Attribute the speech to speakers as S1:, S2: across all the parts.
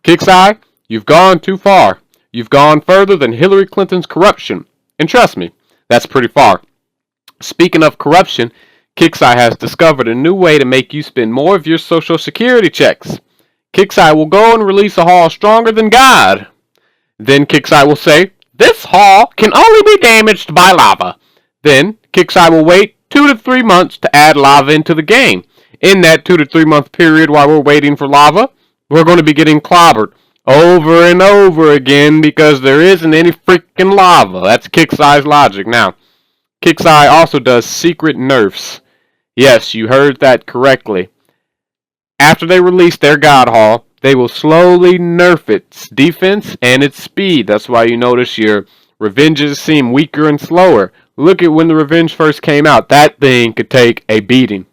S1: KIXEYE, you've gone too far. You've gone further than Hillary Clinton's corruption. And trust me, that's pretty far. Speaking of corruption, KIXEYE has discovered a new way to make you spend more of your social security checks. KIXEYE will go and release a haul stronger than God. Then KIXEYE will say, this haul can only be damaged by lava. Then KIXEYE will wait 2 to 3 months to add lava into the game. In that 2 to 3 month period while we're waiting for lava, we're going to be getting clobbered over and over again because there isn't any freaking lava. That's KIXEYE's logic. Now, KIXEYE also does secret nerfs. Yes, you heard that correctly. After they release their God Haul, they will slowly nerf its defense and its speed. That's why you notice your revenges seem weaker and slower. Look at when the revenge first came out. That thing could take a beating.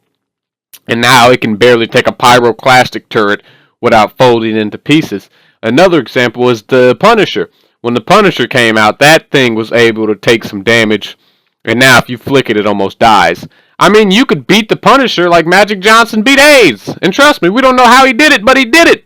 S1: And now it can barely take a pyroclastic turret without folding into pieces. Another example is the Punisher. When the Punisher came out, that thing was able to take some damage. And now if you flick it, it almost dies. I mean, you could beat the Punisher like Magic Johnson beat AIDS. And trust me, we don't know how he did it, but he did it.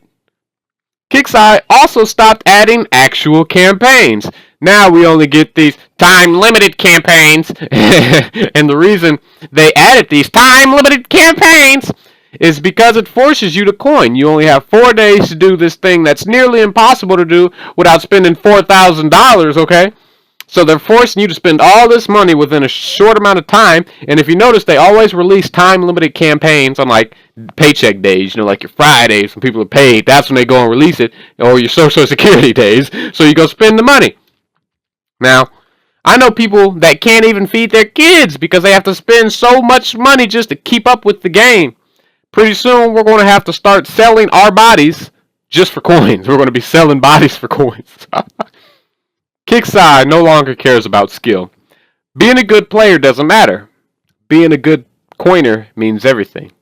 S1: KIXEYE also stopped adding actual campaigns. Now we only get these time-limited campaigns. And the reason they added these time-limited campaigns is because it forces you to coin. You only have 4 days to do this thing that's nearly impossible to do without spending $4,000, okay? So they're forcing you to spend all this money within a short amount of time. And if you notice, they always release time-limited campaigns on, like, paycheck days. You know, like your Fridays when people are paid. That's when they go and release it. Or your Social Security days. So you go spend the money. Now, I know people that can't even feed their kids because they have to spend so much money just to keep up with the game. Pretty soon, we're going to have to start selling our bodies just for coins. We're going to be selling bodies for coins. KIXEYE no longer cares about skill. Being a good player doesn't matter. Being a good coiner means everything.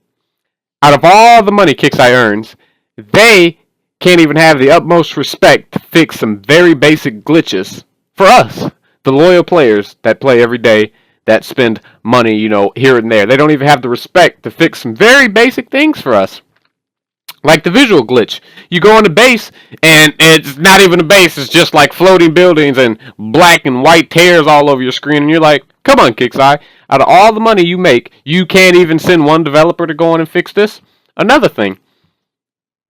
S1: Out of all the money KIXEYE earns, they can't even have the utmost respect to fix some very basic glitches for us, the loyal players that play every day, that spend money, you know, here and there. They don't even have the respect to fix some very basic things for us. Like the visual glitch. You go on the base, and it's not even a base. It's just like floating buildings and black and white tears all over your screen. And you're like, come on, KIXEYE. Out of all the money you make, you can't even send one developer to go in and fix this? Another thing.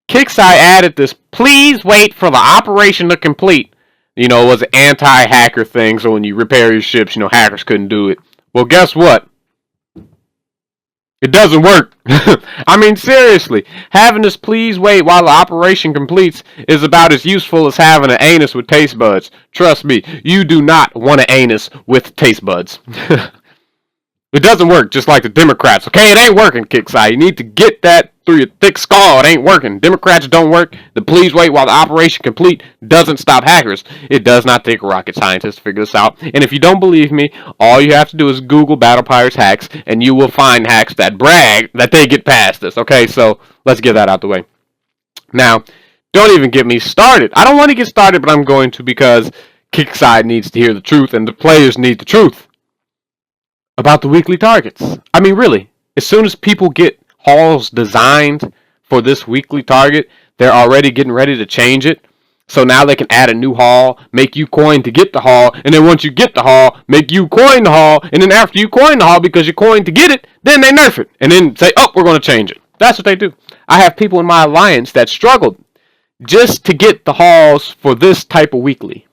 S1: KIXEYE added this, please wait for the operation to complete. You know, it was an anti-hacker thing, so when you repair your ships, you know, hackers couldn't do it. Well, guess what? It doesn't work. I mean, seriously, having this please wait while the operation completes is about as useful as having an anus with taste buds. Trust me, you do not want an anus with taste buds. It doesn't work, just like the Democrats. Okay, it ain't working, KIXEYE. You need to get that through your thick skull. It ain't working. Democrats don't work. The please wait while the operation complete doesn't stop hackers. It does not take a rocket scientist to figure this out. And if you don't believe me, all you have to do is Google Battle Pirates hacks, and you will find hacks that brag that they get past this. Okay, so let's get that out the way. Now, don't even get me started. I don't want to get started, but I'm going to because KIXEYE needs to hear the truth, and the players need the truth about the weekly targets. I mean, really, as soon as people get hauls designed for this weekly target, they're already getting ready to change it. So now they can add a new haul, make you coin to get the haul, and then once you get the haul, make you coin the haul, and then after you coin the haul because you coined to get it, then they nerf it, and then say, oh, we're going to change it. That's what they do. I have people in my alliance that struggled just to get the hauls for this type of weekly.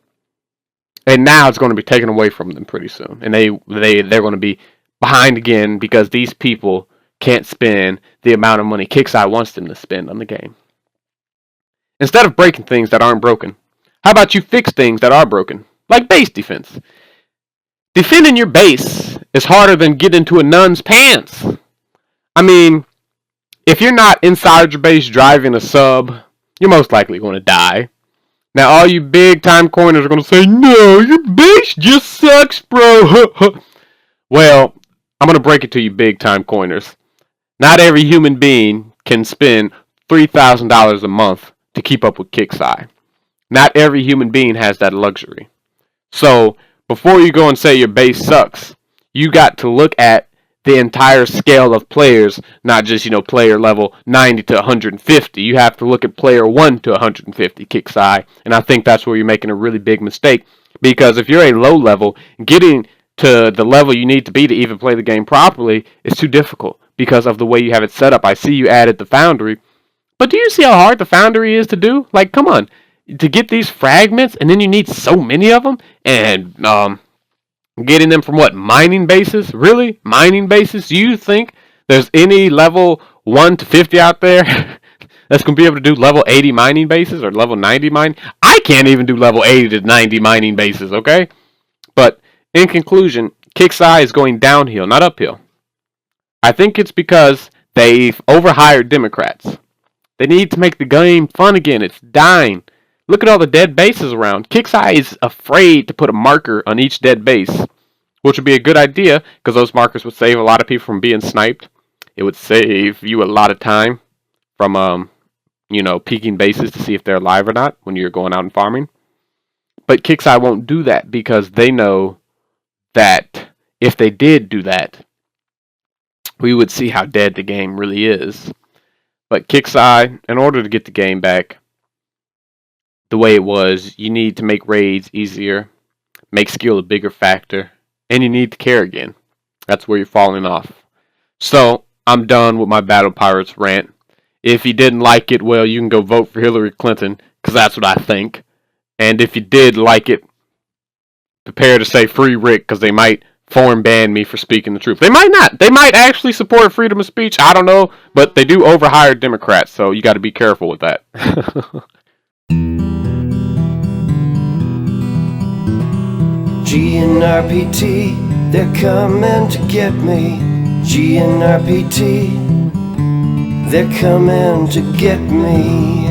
S1: And now it's going to be taken away from them pretty soon. And they're going to be behind again because these people can't spend the amount of money KIXEYE wants them to spend on the game. Instead of breaking things that aren't broken, how about you fix things that are broken? Like base defense. Defending your base is harder than getting into a nun's pants. I mean, if you're not inside your base driving a sub, you're most likely going to die. Now, all you big-time coiners are going to say, no, your base just sucks, bro. Well, I'm going to break it to you big-time coiners. Not every human being can spend $3,000 a month to keep up with KIXEYE. Not every human being has that luxury. So, before you go and say your base sucks, you got to look at the entire scale of players, not just, player level 90 to 150. You have to look at player 1 to 150, KIXEYE. And I think that's where you're making a really big mistake. Because if you're a low level, getting to the level you need to be to even play the game properly is too difficult because of the way you have it set up. I see you added the Foundry, but do you see how hard the Foundry is to do? Like, come on. To get these fragments, and then you need so many of them, and getting them from what? Mining bases? Really? Mining bases? Do you think there's any level 1 to 50 out there that's going to be able to do level 80 mining bases or level 90 mining? I can't even do level 80 to 90 mining bases, okay? But in conclusion, KIXEYE is going downhill, not uphill. I think it's because they've overhired Democrats. They need to make the game fun again. It's dying. Look at all the dead bases around. KIXEYE is afraid to put a marker on each dead base, which would be a good idea because those markers would save a lot of people from being sniped. It would save you a lot of time from, peeking bases to see if they're alive or not when you're going out and farming. But KIXEYE won't do that because they know that if they did do that, we would see how dead the game really is. But KIXEYE, in order to get the game back the way it was, you need to make raids easier, make skill a bigger factor, and you need to care again. That's where you're falling off. So, I'm done with my Battle Pirates rant. If you didn't like it, well, you can go vote for Hillary Clinton, because that's what I think. And if you did like it, prepare to say free Rick, because they might foreign ban me for speaking the truth. They might not. They might actually support freedom of speech. I don't know. But they do overhire Democrats, so you got to be careful with that.
S2: GNRPT, they're coming to get me. GNRPT, they're coming to get me.